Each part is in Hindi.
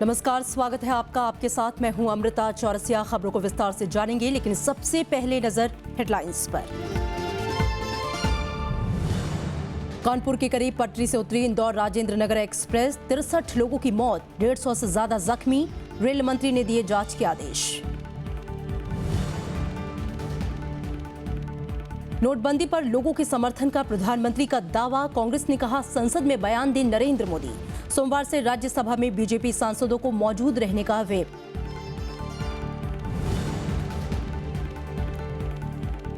नमस्कार, स्वागत है आपका। आपके साथ मैं हूं अमृता चौरसिया। खबरों को विस्तार से जानेंगे, लेकिन सबसे पहले नजर हेडलाइंस पर। कानपुर के करीब पटरी से उतरी इंदौर राजेंद्र नगर एक्सप्रेस, 63 लोगों की मौत, 150 से ज्यादा जख्मी। रेल मंत्री ने दिए जांच के आदेश। नोटबंदी पर लोगों के समर्थन का प्रधानमंत्री का दावा, कांग्रेस ने कहा संसद में बयान दें नरेंद्र मोदी। सोमवार से राज्यसभा में बीजेपी सांसदों को मौजूद रहने का व्हिप।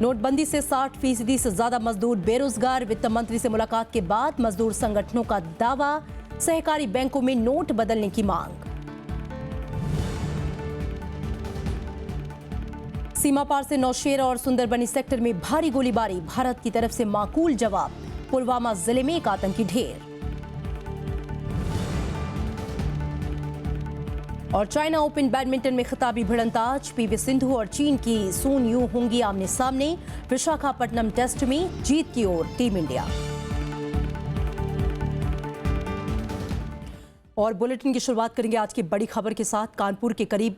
नोटबंदी से 60% से ज्यादा मजदूर बेरोजगार, वित्त मंत्री से मुलाकात के बाद मजदूर संगठनों का दावा, सहकारी बैंकों में नोट बदलने की मांग। सीमा पार से नौशेरा और सुंदरबनी सेक्टर में भारी गोलीबारी, भारत की तरफ से माकूल जवाब। पुलवामा जिले में एक आतंकी ढेर। और चाइना ओपन बैडमिंटन में खिताबी भिड़ंत आज, पीवी सिंधु और चीन की सून यू होंगी आमने सामने। विशाखापट्टनम टेस्ट में जीत की ओर टीम इंडिया। और बुलेटिन की शुरुआत करेंगे आज की बड़ी खबर के साथ। कानपुर के करीब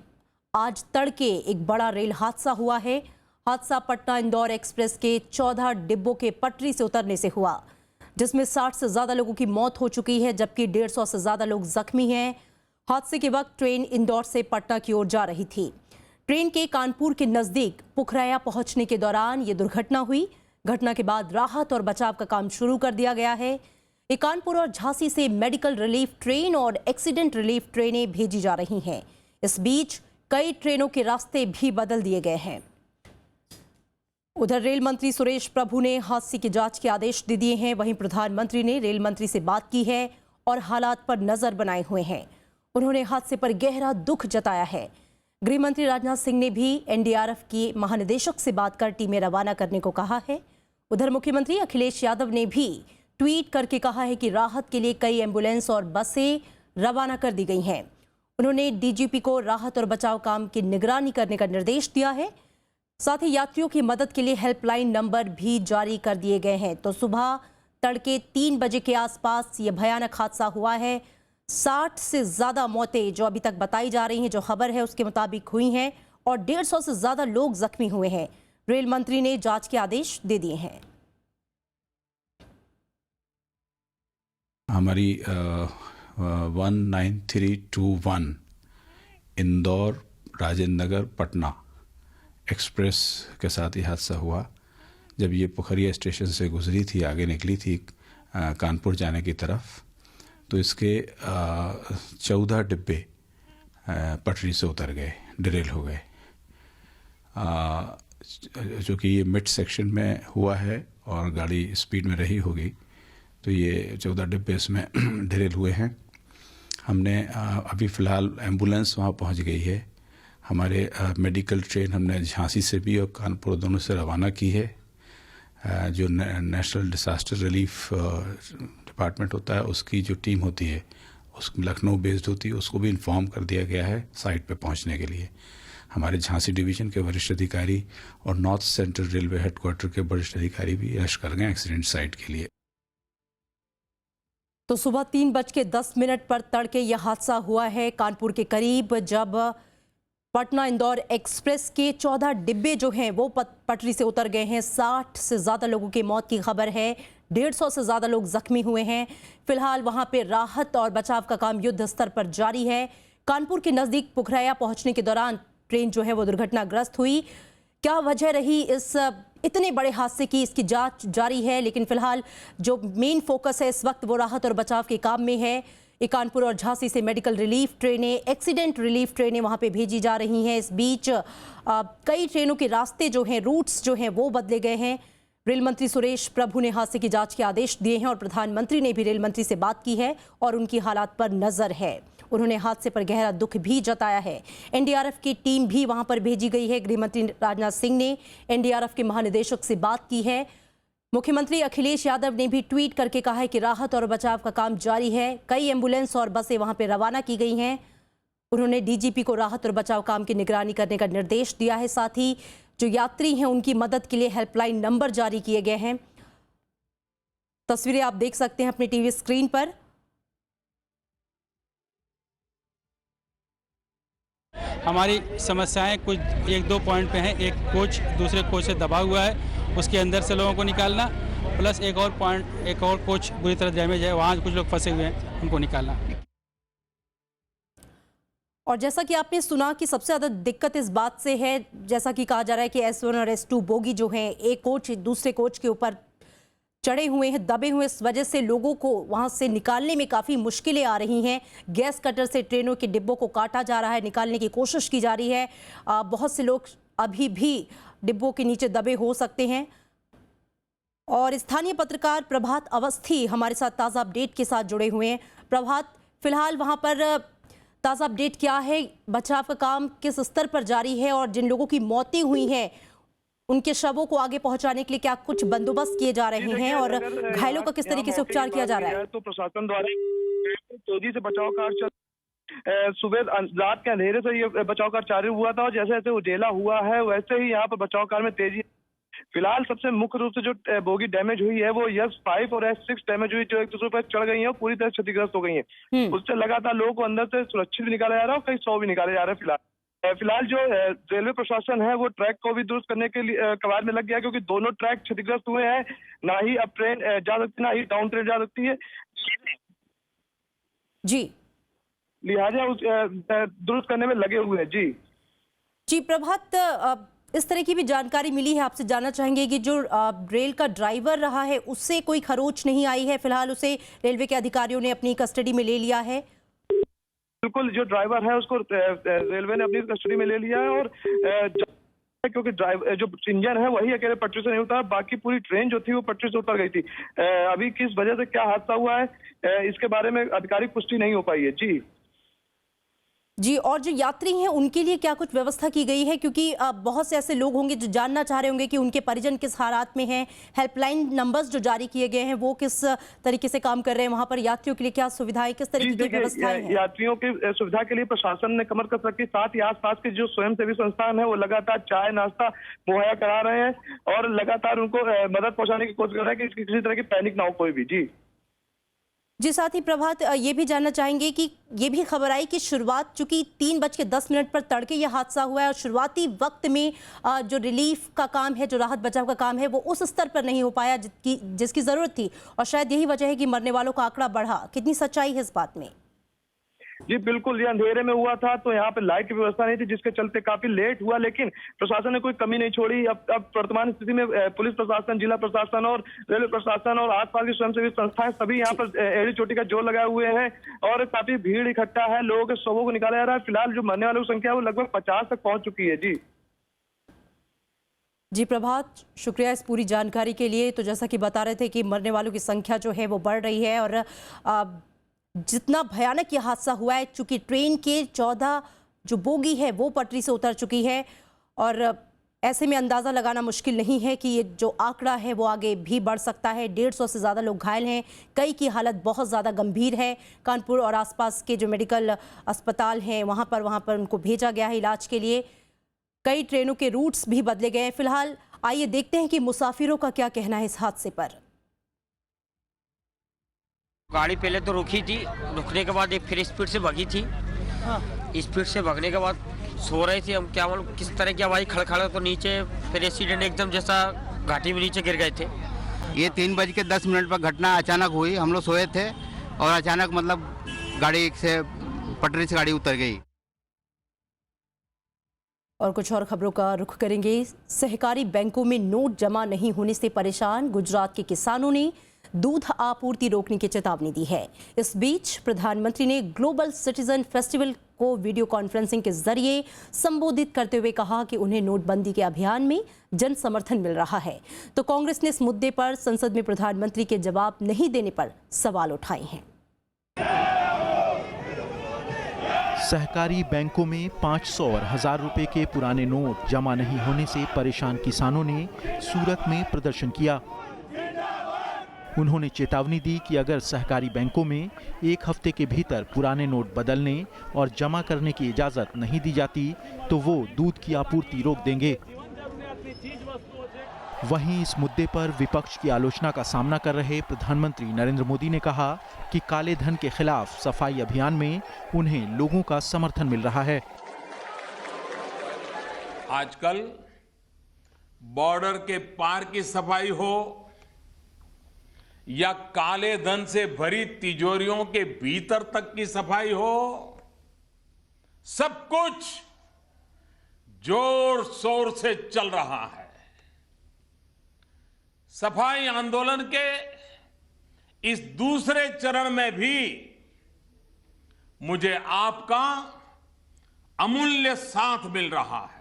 आज तड़के एक बड़ा रेल हादसा हुआ है। हादसा पटना इंदौर एक्सप्रेस के 14 डिब्बों के पटरी से उतरने से हुआ, जिसमें 60 से ज्यादा लोगों की मौत हो चुकी है, जबकि 150 से ज्यादा लोग जख्मी हैं। हादसे के वक्त ट्रेन इंदौर से पटना की ओर जा रही थी। ट्रेन के कानपुर के नजदीक पुखराया पहुंचने के दौरान ये दुर्घटना हुई। घटना के बाद राहत और बचाव का काम शुरू कर दिया गया है। कानपुर और झांसी से मेडिकल रिलीफ ट्रेन और एक्सीडेंट रिलीफ ट्रेनें भेजी जा रही हैं। इस बीच कई ट्रेनों के रास्ते भी बदल दिए गए हैं। उधर रेल मंत्री सुरेश प्रभु ने हादसे की जांच के आदेश दे दिए हैं। वहीं प्रधानमंत्री ने रेल मंत्री से बात की है और हालात पर नजर बनाए हुए हैं। उन्होंने हादसे पर गहरा दुख जताया है। गृह मंत्री राजनाथ सिंह ने भी एनडीआरएफ के महानिदेशक से बात कर टीमें रवाना करने को कहा है। उधर मुख्यमंत्री अखिलेश यादव ने भी ट्वीट करके कहा है कि राहत के लिए कई एम्बुलेंस और बसें रवाना कर दी गई हैं। उन्होंने डीजीपी को राहत और बचाव काम की निगरानी करने का निर्देश दिया है। साथ ही यात्रियों की मदद के लिए हेल्पलाइन नंबर भी जारी कर दिए गए हैं। तो सुबह तड़के 3 बजे के आसपास ये भयानक हादसा हुआ है। 60 से ज्यादा मौतें जो अभी तक बताई जा रही हैं, जो खबर है उसके मुताबिक हुई हैं, और 150 से ज्यादा लोग जख्मी हुए हैं। रेल मंत्री ने जांच के आदेश दे दिए हैं। हमारी 19321 इंदौर राजेंद्र नगर पटना एक्सप्रेस के साथ ये हादसा हुआ। जब ये पोखरिया स्टेशन से गुजरी थी, आगे निकली थी कानपुर जाने की तरफ, तो इसके 14 डिब्बे पटरी से उतर गए, डिरेल हो गए। जो कि ये मिड सेक्शन में हुआ है और गाड़ी स्पीड में रही होगी, तो ये 14 डिब्बे इसमें डिरेल हुए हैं। हमने अभी फ़िलहाल एम्बुलेंस वहाँ पहुँच गई है। हमारे मेडिकल ट्रेन हमने झांसी से भी और कानपुर दोनों से रवाना की है। जो नेशनल डिसास्टर रिलीफ डिपार्टमेंट होता है, उसकी जो टीम होती है, उस लखनऊ बेस्ड होती है, उसको भी इन्फॉर्म कर दिया गया है साइट पे पहुंचने के लिए। हमारे झांसी डिवीज़न के वरिष्ठ अधिकारी और नॉर्थ सेंट्रल रेलवे हेडक्वार्टर के वरिष्ठ अधिकारी भी रश कर गए एक्सीडेंट साइट के लिए। तो सुबह 3:10 पर तड़के यह हादसा हुआ है कानपुर के करीब, जब पटना इंदौर एक्सप्रेस के 14 डिब्बे जो हैं वो पटरी से उतर गए हैं। 60 से ज़्यादा लोगों की मौत की खबर है, 150 से ज़्यादा लोग जख्मी हुए हैं। फिलहाल वहां पे राहत और बचाव का काम युद्ध स्तर पर जारी है। कानपुर के नज़दीक पुखराया पहुंचने के दौरान ट्रेन जो है वो दुर्घटनाग्रस्त हुई। क्या वजह रही इस इतने बड़े हादसे की, इसकी जांच जारी है, लेकिन फिलहाल जो मेन फोकस है इस वक्त वो राहत और बचाव के काम में है। कानपुर और झांसी से मेडिकल रिलीफ ट्रेनें, एक्सीडेंट रिलीफ ट्रेनें वहां पे भेजी जा रही हैं। इस बीच कई ट्रेनों के रास्ते जो हैं, रूट्स जो हैं वो बदले गए हैं। रेल मंत्री सुरेश प्रभु ने हादसे की जांच के आदेश दिए हैं और प्रधानमंत्री ने भी रेल मंत्री से बात की है और उनकी हालात पर नजर है। उन्होंने हादसे पर गहरा दुख भी जताया है। एनडीआरएफ की टीम भी वहां पर भेजी गई है। गृह मंत्री राजनाथ सिंह ने एनडीआरएफ के महानिदेशक से बात की है। मुख्यमंत्री अखिलेश यादव ने भी ट्वीट करके कहा है कि राहत और बचाव का काम जारी है। कई एम्बुलेंस और बसें वहां पर रवाना की गई हैं। उन्होंने डीजीपी को राहत और बचाव काम की निगरानी करने का निर्देश दिया है। साथ ही जो यात्री हैं उनकी मदद के लिए हेल्पलाइन नंबर जारी किए गए हैं। तस्वीरें आप देख सकते हैं अपनी टीवी स्क्रीन पर। हमारी समस्याएं कुछ एक दो पॉइंट पे हैं। एक कोच दूसरे कोच से दबा हुआ है, उसके अंदर से लोगों को निकालना, प्लस एक और कोच बुरी तरह डैमेज है, वहाँ कुछ लोग फंसे हुए हैं, उनको निकालना। और जैसा कि आपने सुना कि सबसे ज़्यादा दिक्कत इस बात से है, जैसा कि कहा जा रहा है कि S1 और S2 बोगी जो हैं, एक कोच दूसरे कोच के ऊपर चढ़े हुए हैं, दबे हुए, इस वजह से लोगों को वहां से निकालने में काफ़ी मुश्किलें आ रही हैं। गैस कटर से ट्रेनों के डिब्बों को काटा जा रहा है, निकालने की कोशिश की जा रही है। बहुत से लोग अभी भी डिब्बों के नीचे दबे हो सकते हैं। और स्थानीय पत्रकार प्रभात अवस्थी हमारे साथ ताज़ा अपडेट के साथ जुड़े हुए हैं। प्रभात, फिलहाल वहां पर ताज़ा अपडेट क्या है? बचाव का काम किस स्तर पर जारी है और जिन लोगों की मौतें हुई हैं उनके शवों को आगे पहुंचाने के लिए क्या कुछ बंदोबस्त किए जा रहे हैं और घायलों का किस तरीके से उपचार किया जा रहा है? तो प्रशासन द्वारा तेजी से बचाव कार्य सुबह रात के अंधेरे से ये बचाव कार्य चालू हुआ था और जैसे जैसे उजेला हुआ है वैसे ही यहाँ पर बचाव कार्य में तेजी। फिलहाल सबसे मुख्य रूप से जो बोगी डैमेज हुई है वो S5 और S6 डैमेज हुई, जो एक दूसरे पर चढ़ गई है और पूरी तरह क्षतिग्रस्त हो गई है। उससे लगातार लोगों को अंदर से सुरक्षित भी निकाला जा रहा है और कई 100 भी निकाले जा रहे हैं। फिलहाल जो रेलवे प्रशासन है वो ट्रैक को भी दुरुस्त करने के लिए कवायद में लग गया, क्योंकि दोनों ट्रैक क्षतिग्रस्त हुए हैं। ना ही अब ट्रेन जा सकती, ना ही डाउन ट्रेन जा सकती है जी, लिहाजा उस दुरुस्त करने में लगे हुए हैं। जी प्रभात, इस तरह की भी जानकारी मिली है, आपसे जानना चाहेंगे कि जो रेल का ड्राइवर रहा है उससे कोई खरोच नहीं आई है? फिलहाल उसे रेलवे के अधिकारियों ने अपनी कस्टडी में ले लिया है। बिल्कुल, जो ड्राइवर है उसको रेलवे ने अपनी कस्टडी में ले लिया है और क्योंकि जो इंजन है वही अकेले पटरी से नहीं उतरा, बाकी पूरी ट्रेन जो थी वो पटरी से उतर गई थी। अभी किस वजह से क्या हादसा हुआ है इसके बारे में आधिकारिक पुष्टि नहीं हो पाई है। जी, और जो यात्री हैं उनके लिए क्या कुछ व्यवस्था की गई है? क्योंकि बहुत से ऐसे लोग होंगे जो जानना चाह रहे होंगे कि उनके परिजन किस हालात में हैं। हेल्पलाइन नंबर्स जो जारी किए गए हैं वो किस तरीके से काम कर रहे हैं? वहां पर यात्रियों के लिए क्या सुविधाएं, किस तरीके की व्यवस्थाएं हैं? यात्रियों की सुविधा के लिए प्रशासन ने कमर कस रखी, साथ ही आसपास के जो स्वयंसेवी संस्थान है वो लगातार चाय नाश्ता मुहैया करा रहे हैं और लगातार उनको मदद पहुंचाने की कोशिश कर रहे हैं कि किसी तरह की पैनिक ना हो कोई भी। जी, साथ ही प्रभात, ये भी जानना चाहेंगे कि ये भी खबर आई कि शुरुआत, चूंकि 3:10 पर तड़के यह हादसा हुआ है और शुरुआती वक्त में जो रिलीफ का काम है, जो राहत बचाव का काम है, वो उस स्तर पर नहीं हो पाया जिसकी जरूरत थी और शायद यही वजह है कि मरने वालों का आंकड़ा बढ़ा। कितनी सच्चाई है इस बात में? जी बिल्कुल, ये अंधेरे में हुआ था तो यहाँ पे लाइट की व्यवस्था नहीं थी, जिसके चलते काफी लेट हुआ, लेकिन प्रशासन ने कोई कमी नहीं छोड़ी। अब वर्तमान स्थिति में पुलिस प्रशासन, जिला प्रशासन और रेलवे प्रशासन और आसपास की स्वयंसेवी संस्थाएं सभी यहाँ पर एड़ी चोटी का जोर लगाए हुए हैं और काफी भीड़ इकट्ठा है। लोगों के शवों को निकाला जा रहा है। फिलहाल जो मरने वालों की संख्या है वो लगभग 50 तक पहुंच चुकी है। जी प्रभात, शुक्रिया इस पूरी जानकारी के लिए। तो जैसा कि बता रहे थे कि मरने वालों की संख्या जो है वो बढ़ रही है और जितना भयानक यह हादसा हुआ है, चूंकि ट्रेन के 14 जो बोगी है वो पटरी से उतर चुकी है और ऐसे में अंदाज़ा लगाना मुश्किल नहीं है कि ये जो आंकड़ा है वो आगे भी बढ़ सकता है। 150 से ज़्यादा लोग घायल हैं, कई की हालत बहुत ज़्यादा गंभीर है। कानपुर और आसपास के जो मेडिकल अस्पताल हैं वहाँ पर उनको भेजा गया है इलाज के लिए। कई ट्रेनों के रूट्स भी बदले गए हैं। फिलहाल आइए देखते हैं कि मुसाफिरों का क्या कहना है इस हादसे पर। गाड़ी पहले तो रुकी थी, रुकने के बाद एक फिर स्पीड से भगी थी। स्पीड से भगने के बाद सो रहे थे हम, क्या मालूम किस तरह की आवाज़ खड़खड़ा तो नीचे फिर एक्सीडेंट एकदम जैसा घाटी में नीचे गिर गए थे। ये 3:10 पर घटना अचानक हुई। हम लोग सोए थे और अचानक मतलब गाड़ी से पटरी से गाड़ी उतर गई। और कुछ और खबरों का रुख करेंगे। सहकारी बैंकों में नोट जमा नहीं होने से परेशान गुजरात के किसानों ने दूध आपूर्ति रोकने की चेतावनी दी है। इस बीच प्रधानमंत्री ने ग्लोबल सिटीजन फेस्टिवल को वीडियो कॉन्फ्रेंसिंग के जरिए संबोधित करते हुए कहा कि उन्हें नोटबंदी के अभियान में जन समर्थन मिल रहा है। तो कांग्रेस ने इस मुद्दे पर संसद में प्रधानमंत्री के जवाब नहीं देने पर सवाल उठाए हैं। सहकारी बैंकों में 500 और 1000 रुपए के पुराने नोट जमा नहीं होने से परेशान किसानों ने सूरत में प्रदर्शन किया। उन्होंने चेतावनी दी कि अगर सहकारी बैंकों में एक हफ्ते के भीतर पुराने नोट बदलने और जमा करने की इजाजत नहीं दी जाती तो वो दूध की आपूर्ति रोक देंगे। वहीं इस मुद्दे पर विपक्ष की आलोचना का सामना कर रहे प्रधानमंत्री नरेंद्र मोदी ने कहा कि काले धन के खिलाफ सफाई अभियान में उन्हें लोगों का समर्थन मिल रहा है। आजकल बॉर्डर के पार की सफाई हो या काले धन से भरी तिजोरियों के भीतर तक की सफाई हो, सब कुछ जोर शोर से चल रहा है। सफाई आंदोलन के इस दूसरे चरण में भी मुझे आपका अमूल्य साथ मिल रहा है।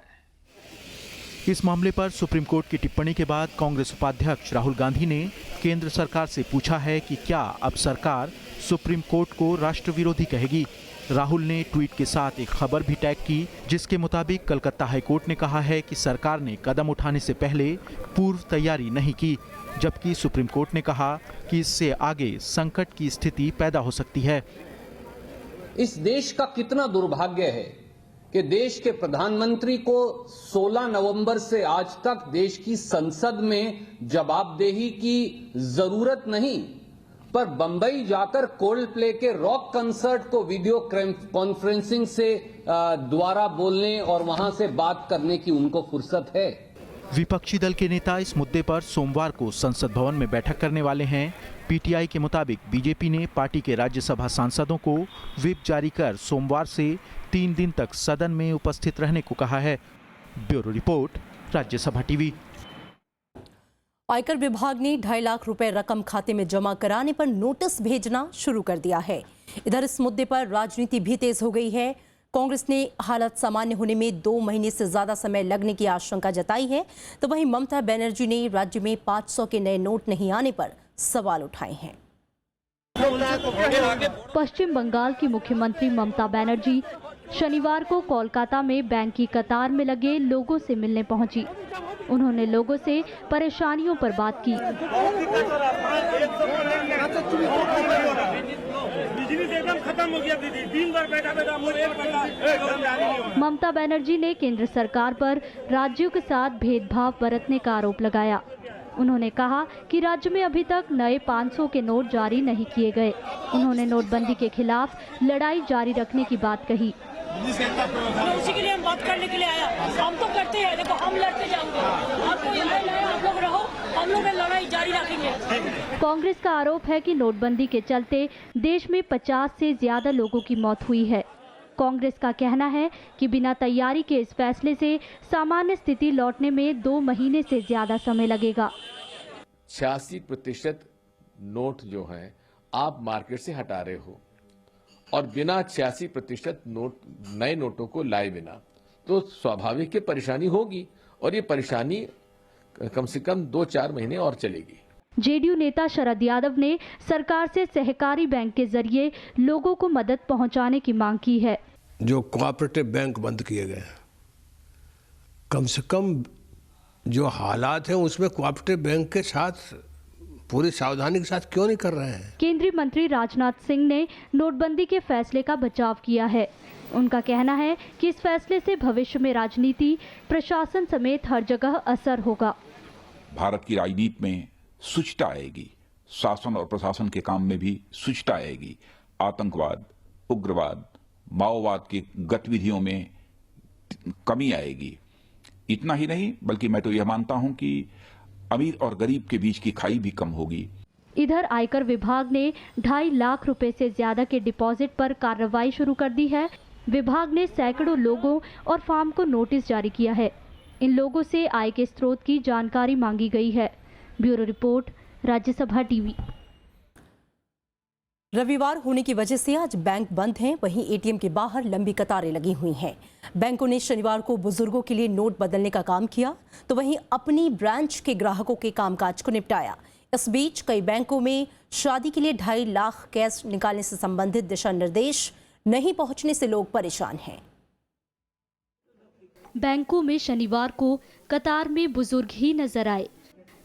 इस मामले पर सुप्रीम कोर्ट की टिप्पणी के बाद कांग्रेस उपाध्यक्ष राहुल गांधी ने केंद्र सरकार से पूछा है कि क्या अब सरकार सुप्रीम कोर्ट को राष्ट्र विरोधी कहेगी। राहुल ने ट्वीट के साथ एक खबर भी टैग की, जिसके मुताबिक कलकत्ता हाईकोर्ट ने कहा है कि सरकार ने कदम उठाने से पहले पूर्व तैयारी नहीं की, जबकि सुप्रीम कोर्ट ने कहा कि इससे आगे संकट की स्थिति पैदा हो सकती है। इस देश का कितना दुर्भाग्य है कि देश के प्रधानमंत्री को 16 नवंबर से आज तक देश की संसद में जवाबदेही की जरूरत नहीं, पर बंबई जाकर कोल्ड प्ले के रॉक कंसर्ट को वीडियो कॉन्फ्रेंसिंग से द्वारा बोलने और वहां से बात करने की उनको फुर्सत है। विपक्षी दल के नेता इस मुद्दे पर सोमवार को संसद भवन में बैठक करने वाले हैं। पीटीआई के मुताबिक बीजेपी ने पार्टी के राज्यसभा सांसदों को व्हिप जारी कर सोमवार से 3 दिन तक सदन में उपस्थित रहने को कहा है। Bureau report, Rajya Sabha TV. आयकर विभाग ने 2.5 लाख रुपए रकम खाते में जमा कराने पर नोटिस भेजना शुरू कर दिया है। इधर इस मुद्दे पर राजनीति भी तेज हो गई है। कांग्रेस ने हालत सामान्य होने में 2 महीने से ज्यादा समय लगने की आशंका जताई है, तो वहीं ममता बनर्जी ने राज्य में 500 के नए नोट नहीं आने पर सवाल उठाए हैं। पश्चिम बंगाल की मुख्यमंत्री ममता बनर्जी शनिवार को कोलकाता में बैंक की कतार में लगे लोगों से मिलने पहुंची। उन्होंने लोगों से परेशानियों पर बात की। ममता बनर्जी ने केंद्र सरकार पर राज्यों के साथ भेदभाव बरतने का आरोप लगाया। उन्होंने कहा कि राज्य में अभी तक नए 500 के नोट जारी नहीं किए गए। उन्होंने नोटबंदी के खिलाफ लड़ाई जारी रखने की बात कही। उसी के लिए हम बात करने के लिए आया। हम तो करते हैं, देखो हम लड़ते जाएंगे। आपको यहाँ लाए, आप लोग रहो, हम लोग लड़ाई जारी रखेंगे। कांग्रेस का आरोप है कि नोटबंदी के चलते देश में 50 से ज्यादा लोगों की मौत हुई है। कांग्रेस का कहना है कि बिना तैयारी के इस फैसले से सामान्य स्थिति लौटने में 2 महीने से ज्यादा समय लगेगा। 86% नोट जो है आप मार्केट से हटा रहे हो और बिना 86% नोट नए नोटों को लाए बिना, तो स्वाभाविक है परेशानी होगी और ये परेशानी कम से कम 2-4 महीने और चलेगी। जेडीयू नेता शरद यादव ने सरकार से सहकारी बैंक के जरिए लोगों को मदद पहुंचाने की मांग की है। जो कोऑपरेटिव बैंक बंद किए गए, कम से कम जो हालात हैं उसमें कोऑपरेटिव बैंक के साथ पूरी सावधानी के साथ क्यों नहीं कर रहे हैं। केंद्रीय मंत्री राजनाथ सिंह ने नोटबंदी के फैसले का बचाव किया है। उनका कहना है कि इस फैसले से भविष्य में राजनीति, प्रशासन समेत हर जगह असर होगा। भारत की राजनीति में सुचिता आएगी, शासन और प्रशासन के काम में भी सुचिता आएगी। आतंकवाद, उग्रवाद, माओवाद की गतिविधियों में कमी आएगी। इतना ही नहीं, बल्कि मैं तो यह मानता हूं कि अमीर और गरीब के बीच की खाई भी कम होगी। इधर आयकर विभाग ने 2.5 लाख रुपए से ज्यादा के डिपॉजिट पर कार्रवाई शुरू कर दी है। विभाग ने सैकड़ों लोगों और फार्म को नोटिस जारी किया है। इन लोगों से आय के स्रोत की जानकारी मांगी गई है। Bureau report, Rajya Sabha TV. रविवार होने की वजह से आज बैंक बंद हैं, वहीं एटीएम के बाहर लंबी कतारें लगी हुई हैं। बैंकों ने शनिवार को बुजुर्गों के लिए नोट बदलने का काम किया, तो वहीं अपनी ब्रांच के ग्राहकों के कामकाज को निपटाया। इस बीच कई बैंकों में शादी के लिए 2.5 लाख कैश निकालने से संबंधित दिशा निर्देश नहीं पहुंचने से लोग परेशान हैं। बैंकों में शनिवार को कतार में बुजुर्ग ही नजर आए।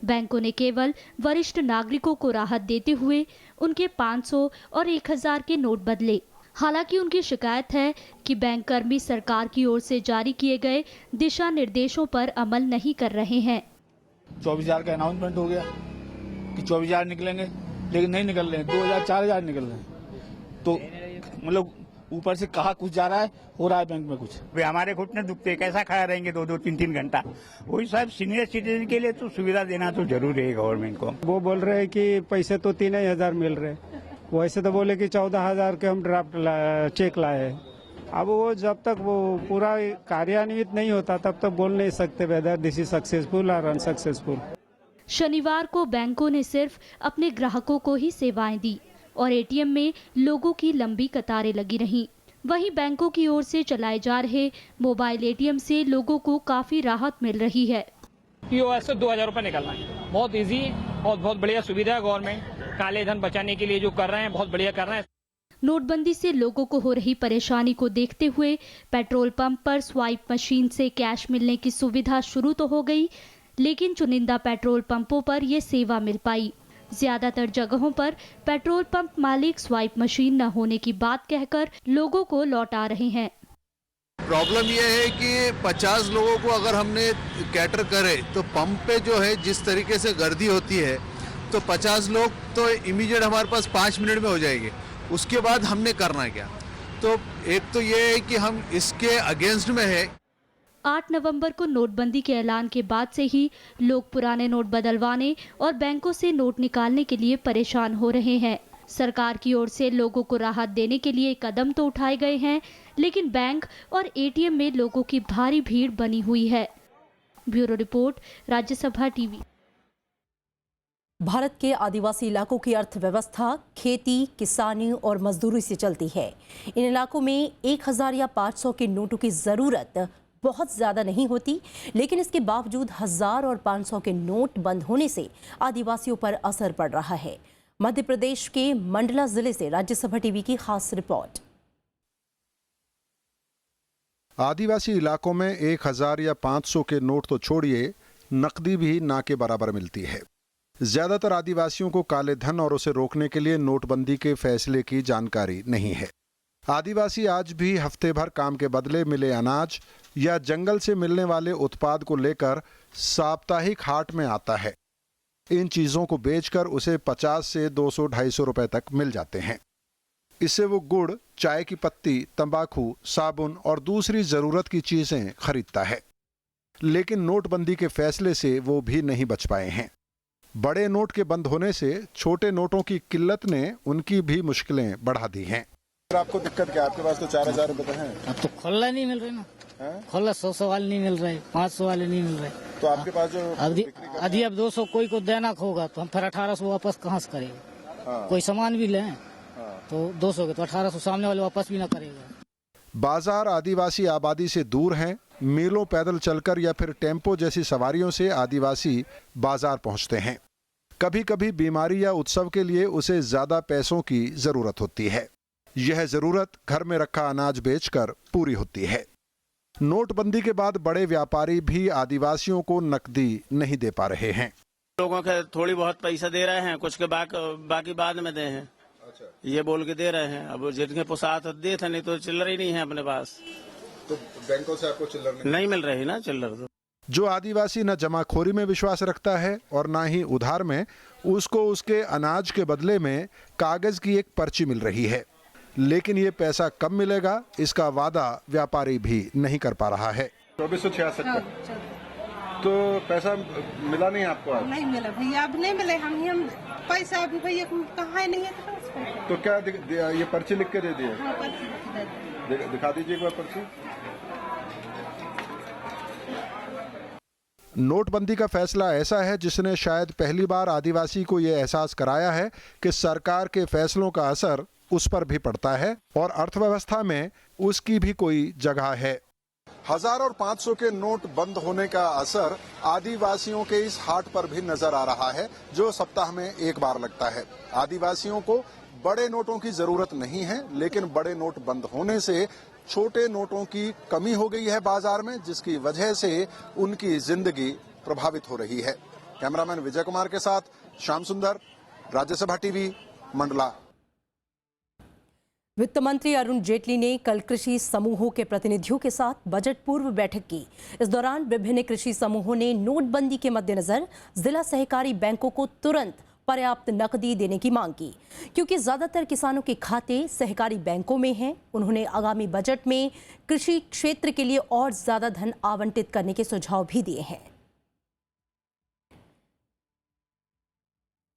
बैंकों ने केवल वरिष्ठ नागरिकों को राहत देते हुए उनके 500 और 1000 के नोट बदले। हालांकि उनकी शिकायत है कि बैंक कर्मी सरकार की ओर से जारी किए गए दिशा निर्देशों पर अमल नहीं कर रहे हैं। 24,000 का अनाउंसमेंट हो गया कि 24,000 निकलेंगे, लेकिन नहीं निकल रहे हैं। 2,000 4,000 निकल रहे हैं। तो मतलब ऊपर से कहा कुछ जा रहा है, हो रहा है बैंक में कुछ। वे हमारे घुटने दुखते, कैसा खड़ा रहेंगे 2-2, 3-3 घंटा। वही साहब सीनियर सिटीजन के लिए तो सुविधा देना तो जरूरी है गवर्नमेंट को। वो बोल रहे हैं कि पैसे तो 3,000 मिल रहे, वैसे तो बोले कि 14,000 के हम ड्राफ्ट चेक लाए। अब वो जब तक वो पूरा कार्यान्वित नहीं होता तब तक बोल नहीं सकते वेदर दिस इज सक्सेसफुल और अनसक्सेसफुल। शनिवार को बैंकों ने सिर्फ अपने ग्राहकों को ही सेवाएं दी और एटीएम में लोगों की लंबी कतारें लगी रहीं। वहीं बैंकों की ओर से चलाए जा रहे मोबाइल एटीएम से लोगों को काफी राहत मिल रही है। पीओएस से 2,000 रुपए निकलना है, बहुत इजी और बहुत बढ़िया सुविधा है। गवर्नमेंट काले धन बचाने के लिए जो कर रहे हैं बहुत बढ़िया कर रहे हैं। नोटबंदी से लोगों को हो रही परेशानी को देखते हुए पेट्रोल पंप पर स्वाइप मशीन से कैश मिलने की सुविधा शुरू तो हो गई, लेकिन चुनिंदा पेट्रोल पंपों पर यह सेवा मिल पाई। ज्यादातर जगहों पर पेट्रोल पंप मालिक स्वाइप मशीन न होने की बात कहकर लोगों को लौटा रहे हैं। प्रॉब्लम यह है कि 50 लोगों को अगर हमने कैटर करे तो पंप पे जो है जिस तरीके से गर्दी होती है तो 50 लोग तो इमीडिएट हमारे पास 5 मिनट में हो जाएंगे। उसके बाद हमने करना क्या? तो एक तो ये है कि हम इसके अगेंस्ट में है। 8 नवंबर को नोटबंदी के ऐलान के बाद से ही लोग पुराने नोट बदलवाने और बैंकों से नोट निकालने के लिए परेशान हो रहे हैं। सरकार की ओर से लोगों को राहत देने के लिए कदम तो उठाए गए हैं, लेकिन बैंक और एटीएम में लोगों की भारी भीड़ बनी हुई है। Bureau report, Rajya Sabha TV. Bharat के आदिवासी इलाकों की अर्थव्यवस्था खेती, किसानी और मजदूरी से चलती है। इन इलाकों में 1,000 या 500 के नोटों की जरूरत बहुत ज्यादा नहीं होती, लेकिन इसके बावजूद 1,000 और 500 के नोट बंद होने से आदिवासियों पर असर पड़ रहा है। मध्य प्रदेश के मंडला जिले से राज्यसभा टीवी की खास रिपोर्ट। आदिवासी इलाकों में 1,000 या 500 के नोट तो छोड़िए, नकदी भी ना के बराबर मिलती है। ज्यादातर आदिवासियों को काले धन और उसे रोकने के लिए नोटबंदी के फैसले की जानकारी नहीं है। आदिवासी आज भी हफ्ते भर काम के बदले मिले अनाज या जंगल से मिलने वाले उत्पाद को लेकर साप्ताहिक हाट में आता है। इन चीजों को बेचकर उसे 50 से 200-250 रुपए तक मिल जाते हैं। इससे वो गुड़, चाय की पत्ती, तंबाकू, साबुन और दूसरी जरूरत की चीजें खरीदता है। लेकिन नोटबंदी के फैसले से वो भी नहीं बच पाए हैं। बड़े नोट के बंद होने से छोटे नोटों की किल्लत ने उनकी भी मुश्किलें बढ़ा दी हैं। आपको दिक्कत क्या? आपके पास तो 4,000 रुपए हैं। अब तो खुला नहीं मिल रहे ना, खुला 100 वाले नहीं मिल रहे, 500 वाले नहीं मिल रहे। तो आपके पास जो अभी अब 200 कोई को देना होगा तो हम फिर 1,800 वापस कहाँ से करेंगे? कोई सामान भी लें तो 200 के तो 1,800 सामने वाले वापस भी ना करेगा। बाजार आदिवासी आबादी से दूर हैं। मीलों पैदल चलकर या फिर टेम्पो जैसी सवारियों से आदिवासी बाजार पहुंचते हैं। कभी कभी बीमारी या उत्सव के लिए उसे ज्यादा पैसों की जरूरत होती है। यह जरूरत घर में रखा अनाज बेचकर पूरी होती है। नोटबंदी के बाद बड़े व्यापारी भी आदिवासियों को नकदी नहीं दे पा रहे हैं। लोगों के थोड़ी बहुत पैसा दे रहे हैं, कुछ के बाकी बाद में दे हैं। अच्छा। ये बोल के दे रहे हैं। अब जिनके पोसात दे थे, नहीं तो चिल्लर ही नहीं है अपने पास। तो बैंकों से आपको चिल्लर नहीं मिल रही ना चिल्लर। तो जो आदिवासी न जमाखोरी में विश्वास रखता है और न ही उधार में, उसको उसके अनाज के बदले में कागज की एक पर्ची मिल रही है। लेकिन ये पैसा कब मिलेगा, इसका वादा व्यापारी भी नहीं कर पा रहा है। 2466 तो पैसा मिला नहीं आपको? आज नहीं मिला भैया, अब नहीं मिले। हम पैसा अभी भैया कहाँ है, नहीं है तो क्या ये पर्ची लिख के दे दिए? हाँ, पर्ची दिखा दीजिए एक बार पर्ची। नोटबंदी का फैसला ऐसा है जिसने शायद पहली बार आदिवासी को यह एहसास कराया है कि सरकार के फैसलों का असर उस पर भी पड़ता है और अर्थव्यवस्था में उसकी भी कोई जगह है। 1,000 और 500 के नोट बंद होने का असर आदिवासियों के इस हाट पर भी नजर आ रहा है, जो सप्ताह में एक बार लगता है। आदिवासियों को बड़े नोटों की जरूरत नहीं है, लेकिन बड़े नोट बंद होने से छोटे नोटों की कमी हो गई है बाजार में, जिसकी वजह से उनकी जिंदगी प्रभावित हो रही है। कैमरामैन विजय कुमार के साथ श्याम सुंदर, राज्यसभा टीवी, मंडला। वित्त मंत्री अरुण जेटली ने कल कृषि समूहों के प्रतिनिधियों के साथ बजट पूर्व बैठक की। इस दौरान विभिन्न कृषि समूहों ने नोटबंदी के मद्देनजर जिला सहकारी बैंकों को तुरंत पर्याप्त नकदी देने की मांग की, क्योंकि ज्यादातर किसानों के खाते सहकारी बैंकों में हैं। उन्होंने आगामी बजट में कृषि क्षेत्र के लिए और ज्यादा धन आवंटित करने के सुझाव भी दिए हैं।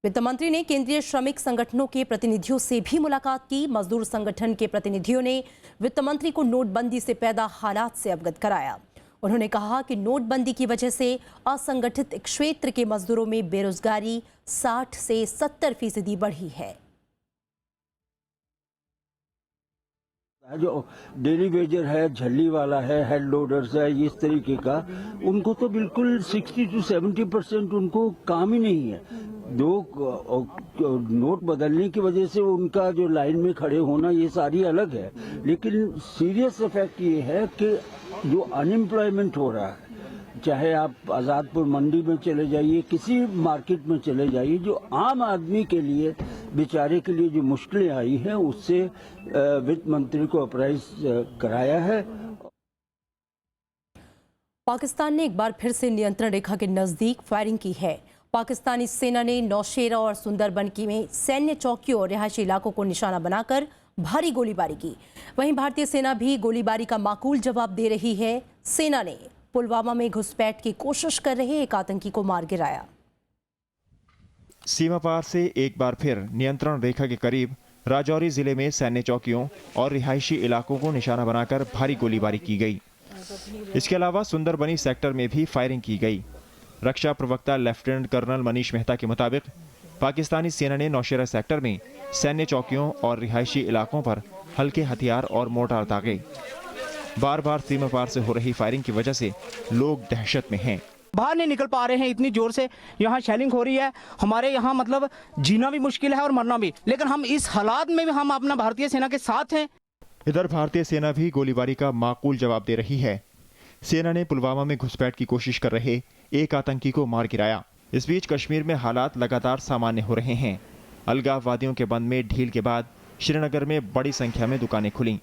वित्त मंत्री ने केंद्रीय श्रमिक संगठनों के प्रतिनिधियों से भी मुलाकात की। मजदूर संगठन के प्रतिनिधियों ने वित्त मंत्री को नोटबंदी से पैदा हालात से अवगत कराया। उन्होंने कहा कि नोटबंदी की वजह से असंगठित क्षेत्र के मजदूरों में बेरोजगारी 60 से 70% बढ़ी है। जो डेली वेजर है, झल्ली वाला है, हेड लोडर्स है, इस तरीके का, उनको तो बिल्कुल 60 to 70% उनको काम ही नहीं है। नोट बदलने की वजह से उनका जो लाइन में खड़े होना ये सारी अलग है, लेकिन सीरियस इफेक्ट ये है कि जो अनएम्प्लॉयमेंट हो रहा है, चाहे आप आजादपुर मंडी में चले जाइए, किसी मार्केट में चले जाइए, जो आम आदमी के लिए बेचारे के लिए जो मुश्किलें आई हैं उससे वित्त मंत्री को अप्राइज कराया है। पाकिस्तान ने एक बार फिर से नियंत्रण रेखा के नजदीक फायरिंग की है। पाकिस्तानी सेना ने नौशेरा और सुंदरबनी में सैन्य चौकियों और रिहायशी इलाकों को निशाना बनाकर भारी गोलीबारी की। वहीं भारतीय सेना भी गोलीबारी का माकूल जवाब दे रही है। सेना ने पुलवामा में घुसपैठ की कोशिश कर रहे एक आतंकी को मार गिराया। सीमा पार से एक बार फिर नियंत्रण रेखा के करीब राजौरी जिले में सैन्य चौकियों और रिहायशी इलाकों को निशाना बनाकर भारी गोलीबारी की गई। इसके अलावा सुंदरबनी सेक्टर में भी फायरिंग की गई। रक्षा प्रवक्ता लेफ्टिनेंट कर्नल मनीष मेहता के मुताबिक पाकिस्तानी सेना ने नौशेरा सेक्टर में सैन्य चौकियों और रिहायशी इलाकों पर हल्के हथियार और मोर्टार दागे। बार बार सीमा पार से हो रही फायरिंग की वजह से लोग दहशत में हैं। बाहर नहीं निकल पा रहे हैं, इतनी जोर से यहाँ शेलिंग हो रही है। हमारे यहाँ मतलब जीना भी मुश्किल है और मरना भी, लेकिन हम इस हालात में भी हम अपना भारतीय सेना के साथ हैं। इधर भारतीय सेना भी गोलीबारी का माकूल जवाब दे रही है। सेना ने पुलवामा में घुसपैठ की कोशिश कर रहे एक आतंकी को मार गिराया। इस बीच कश्मीर में हालात लगातार सामान्य हो रहे हैं। अलगाववादियों के बंद में ढील के बाद श्रीनगर में बड़ी संख्या में दुकानें खुली।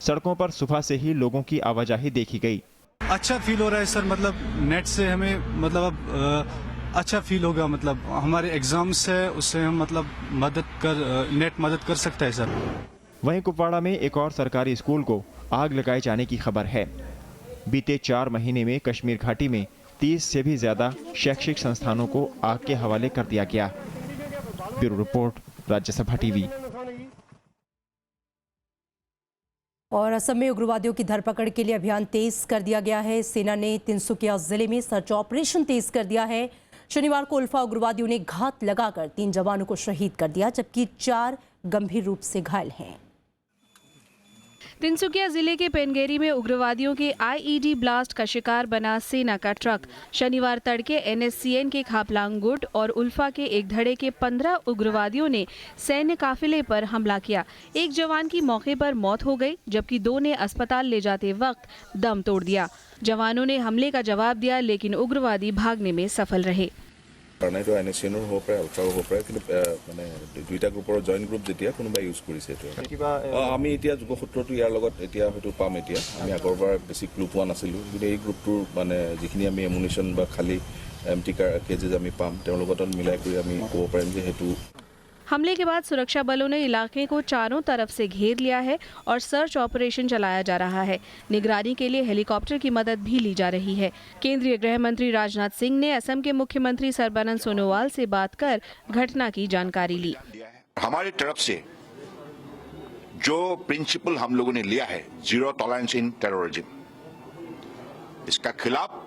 सड़कों पर सुबह से ही लोगों की आवाजाही देखी गई। अच्छा फील हो रहा है सर, मतलब नेट से हमें मतलब अब अच्छा फील होगा। मतलब हमारे एग्जाम्स है उससे हम मतलब नेट मदद कर सकता है सर। वहीं कुपवाड़ा में एक और सरकारी स्कूल को आग लगाए जाने की खबर है। बीते 4 महीने में कश्मीर घाटी में 30 से भी ज्यादा शैक्षिक संस्थानों को आग के हवाले कर दिया गया। Bureau report, Rajya Sabha TV. और असम में उग्रवादियों की धरपकड़ के लिए अभियान तेज कर दिया गया है। सेना ने तिनसुकिया जिले में सर्च ऑपरेशन तेज कर दिया है। शनिवार को उल्फा उग्रवादियों ने घात लगाकर 3 जवानों को शहीद कर दिया, जबकि 4 गंभीर रूप से घायल हैं। तिनसुकिया जिले के पेनगेरी में उग्रवादियों के आईईडी ब्लास्ट का शिकार बना सेना का ट्रक। शनिवार तड़के एनएससीएन के खापलांग गुट और उल्फा के एक धड़े के 15 उग्रवादियों ने सैन्य काफिले पर हमला किया। एक जवान की मौके पर मौत हो गई, जबकि 2 ने अस्पताल ले जाते वक्त दम तोड़ दिया। जवानों ने हमले का जवाब दिया, लेकिन उग्रवादी भागने में सफल रहे। কাৰণেতো এনএছচিএনৰ হ'ব পাৰে, উল্ফাও হ'ব পাৰে, কিন্তু মানে দুইটা গ্ৰুপৰ জইণ্ট গ্ৰুপ যেতিয়া কোনোবাই ইউজ কৰিছে এইটো আমি এতিয়া যোগসূত্ৰটো ইয়াৰ লগত এতিয়া হয়তো পাম। এতিয়া আমি আগৰবাৰ বেছি ক্লু পোৱা নাছিলোঁ, কিন্তু এই গ্ৰুপটোৰ মানে যিখিনি আমি এমুনিশ্যন বা খালী এমটি কেজেছ আমি পাম তেওঁৰ লগত মিলাই কৰি আমি ক'ব পাৰিম যে সেইটো। हमले के बाद सुरक्षा बलों ने इलाके को चारों तरफ से घेर लिया है और सर्च ऑपरेशन चलाया जा रहा है। निगरानी के लिए हेलीकॉप्टर की मदद भी ली जा रही है। केंद्रीय गृह मंत्री राजनाथ सिंह ने असम के मुख्यमंत्री सर्बानंद सोनोवाल से बात कर घटना की जानकारी ली। हमारी तरफ से जो प्रिंसिपल हम लोगों ने लिया है, जीरो टॉलरेंस इन टेररिज्म, इसका खिलाफ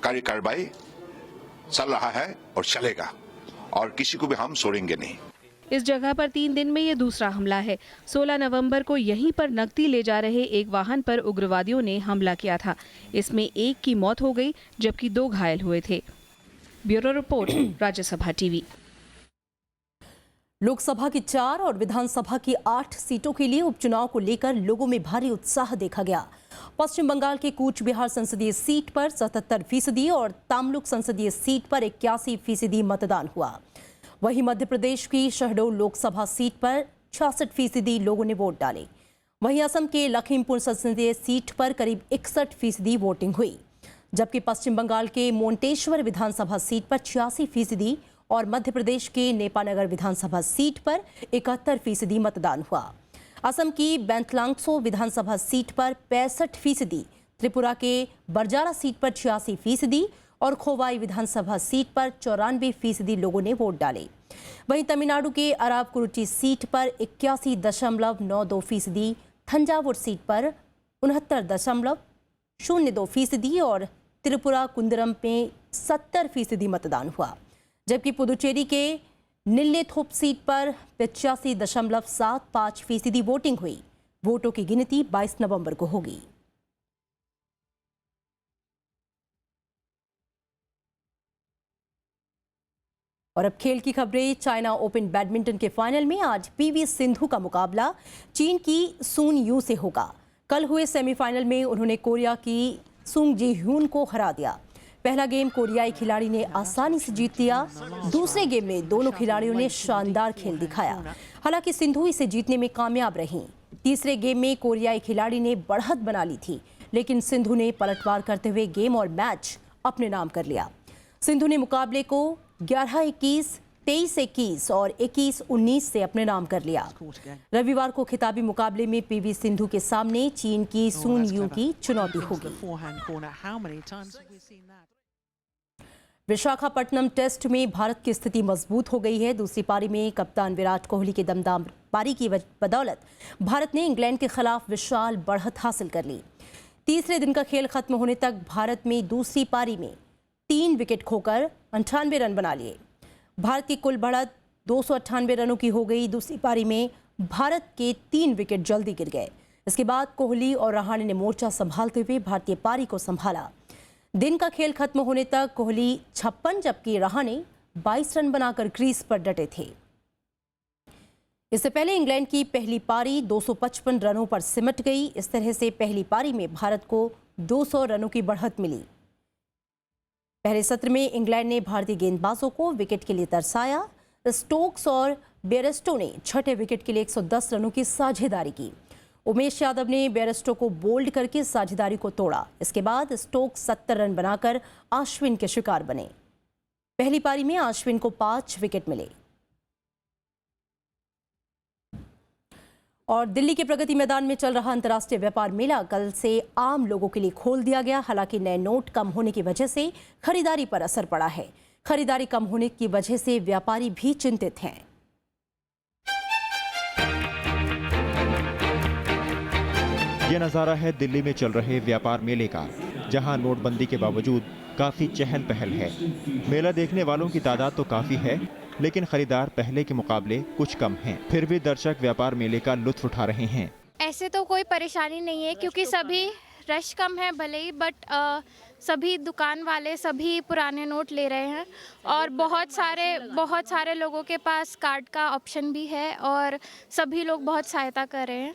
कार्रवाई चल रहा है और चलेगा, और किसी को भी हम छोड़ेंगे नहीं। इस जगह पर 3 दिन में ये दूसरा हमला है। 16 नवंबर को यहीं पर नकदी ले जा रहे एक वाहन पर उग्रवादियों ने हमला किया था। इसमें एक की मौत हो गई, जबकि 2 घायल हुए थे। Bureau report, Rajya Sabha TV. Lok Sabha की 4 और विधानसभा की 8 सीटों के लिए उपचुनाव को लेकर लोगों में भारी उत्साह देखा गया। पश्चिम बंगाल के कूच बिहार संसदीय सीट पर 77% और तमलुक संसदीय सीट पर 81% मतदान हुआ। वहीं मध्य प्रदेश की शहडोल लोकसभा सीट पर 66% लोगों ने वोट डाले। वहीं असम के लखीमपुर संसदीय सीट पर करीब 61% वोटिंग हुई, जबकि पश्चिम बंगाल के मोंटेश्वर विधानसभा सीट पर 86% और मध्य प्रदेश के नेपानगर विधानसभा सीट पर 71% मतदान हुआ। असम की बैंथलांगसो विधानसभा सीट पर 65%, त्रिपुरा के बरजारा सीट पर 86% और खोवाई विधानसभा सीट पर 94% लोगों ने वोट डाले। वहीं तमिलनाडु के अरावकुरुची सीट पर 81.92%, थंजावुर सीट पर 69.02% और त्रिपुरा कुंदरम में 70% मतदान हुआ। जबकि पुदुचेरी के निल्लेथोप सीट पर 85.75% वोटिंग हुई। वोटों की गिनती 22 नवंबर को होगी। और अब खेल की खबरें। चाइना ओपन बैडमिंटन के फाइनल में आज पीवी सिंधु का मुकाबला चीन की सुन यू से होगा। कल हुए सेमीफाइनल में उन्होंने कोरिया की सुंग जी ह्यून को हरा दिया। पहला गेम कोरियाई खिलाड़ी ने आसानी से जीत लिया। दूसरे गेम में दोनों खिलाड़ियों ने शानदार खेल दिखाया। हालांकि सिंधु इसे जीतने में कामयाब रहीं। तीसरे गेम में कोरियाई खिलाड़ी ने बढ़त बना ली थी, लेकिन सिंधु ने पलटवार करते हुए गेम और मैच अपने नाम कर लिया। सिंधु ने मुकाबले को 11-21, 23-21 और 21-19 से अपने नाम कर लिया। रविवार को खिताबी मुकाबले में पीवी सिंधु के सामने चीन की सुन यू की चुनौती होगी। विशाखापट्टनम टेस्ट में भारत की स्थिति मजबूत हो गई है। दूसरी पारी में कप्तान विराट कोहली के दमदार पारी की बदौलत भारत ने इंग्लैंड के खिलाफ विशाल बढ़त हासिल कर ली। तीसरे दिन का खेल खत्म होने तक भारत में दूसरी पारी में 3 विकेट खोकर 98 रन बना लिए। भारत की कुल बढ़त 298 रनों की हो गई। दूसरी पारी में भारत के 3 विकेट जल्दी गिर गए। इसके बाद कोहली और रहाणे ने मोर्चा संभालते हुए भारतीय पारी को संभाला। दिन का खेल खत्म होने तक कोहली 56 जबकि रहाणे 22 रन बनाकर क्रीज पर डटे थे। इससे पहले इंग्लैंड की पहली पारी 255 रनों पर सिमट गई। इस तरह से पहली पारी में भारत को 200 रनों की बढ़त मिली। पहले सत्र में इंग्लैंड ने भारतीय गेंदबाजों को विकेट के लिए तरसाया। स्टोक्स और बेयरस्टो ने छठे विकेट के लिए 110 रनों की साझेदारी की। उमेश यादव ने बेयरस्टो को बोल्ड करके साझेदारी को तोड़ा। इसके बाद स्टोक्स 70 रन बनाकर अश्विन के शिकार बने। पहली पारी में अश्विन को 5 विकेट मिले। और दिल्ली के प्रगति मैदान में चल रहा अंतर्राष्ट्रीय व्यापार मेला कल से आम लोगों के लिए खोल दिया गया। हालांकि नए नोट कम होने की वजह से खरीदारी पर असर पड़ा है। खरीदारी कम होने की वजह से व्यापारी भी चिंतित हैं। ये नज़ारा है दिल्ली में चल रहे व्यापार मेले का, जहां नोटबंदी के बावजूद काफी चहल पहल है। मेला देखने वालों की तादाद तो काफी है, लेकिन खरीदार पहले के मुकाबले कुछ कम हैं। फिर भी दर्शक व्यापार मेले का लुत्फ उठा रहे हैं। ऐसे तो कोई परेशानी नहीं है क्योंकि सभी रश कम है भले ही, बट सभी दुकान वाले सभी पुराने नोट ले रहे हैं और बहुत सारे लोगों के पास कार्ड का ऑप्शन भी है और सभी लोग बहुत सहायता कर रहे हैं।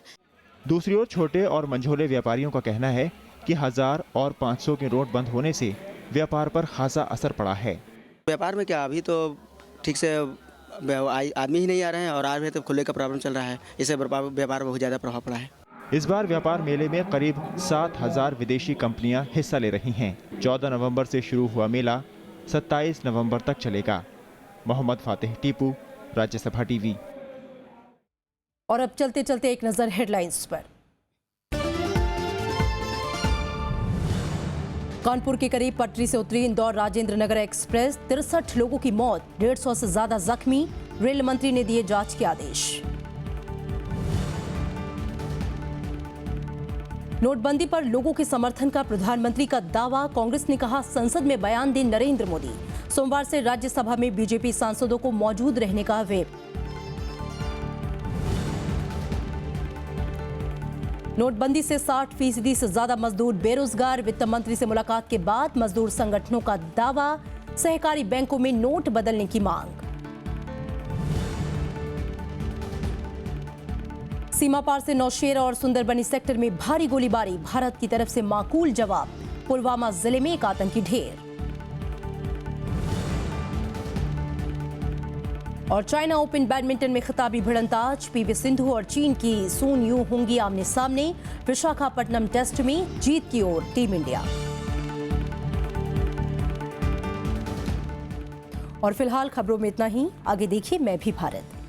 दूसरी ओर छोटे और मंझोले व्यापारियों का कहना है कि 1000 और 500 के नोट बंद होने से व्यापार पर खासा असर पड़ा है। व्यापार में क्या, अभी तो ठीक से आदमी ही नहीं आ रहे हैं और आ रहे तो खुले का प्रॉब्लम चल रहा है। इससे व्यापार पर बहुत ज़्यादा प्रभाव पड़ा है। इस बार व्यापार मेले में करीब 7000 विदेशी कंपनियां हिस्सा ले रही हैं। 14 नवंबर से शुरू हुआ मेला 27 नवंबर तक चलेगा। Mohammad Fatih Tipu, Rajya Sabha TV. और अब चलते चलते एक नजर हेडलाइंस पर। कानपुर के करीब पटरी से उतरी इंदौर राजेंद्र नगर एक्सप्रेस, 63 लोगों की मौत, 150 से ज्यादा जख्मी। रेल मंत्री ने दिए जांच के आदेश। नोटबंदी पर लोगों के समर्थन का प्रधानमंत्री का दावा, कांग्रेस ने कहा संसद में बयान दें नरेंद्र मोदी। सोमवार से राज्यसभा में बीजेपी सांसदों को मौजूद रहने का व्हिप। नोटबंदी से 60% से ज्यादा मजदूर बेरोजगार, वित्त मंत्री से मुलाकात के बाद मजदूर संगठनों का दावा, सहकारी बैंकों में नोट बदलने की मांग। सीमा पार से नौशेरा और सुंदरबनी सेक्टर में भारी गोलीबारी, भारत की तरफ से माकूल जवाब। पुलवामा जिले में एक आतंकी ढेर। और चाइना ओपन बैडमिंटन में खिताबी भिड़ंत आज, पीवी सिंधु और चीन की सुन यू होंगी आमने सामने। विशाखापट्टनम टेस्ट में जीत की ओर टीम इंडिया। और फिलहाल खबरों में इतना ही। आगे देखिए मैं भी भारत।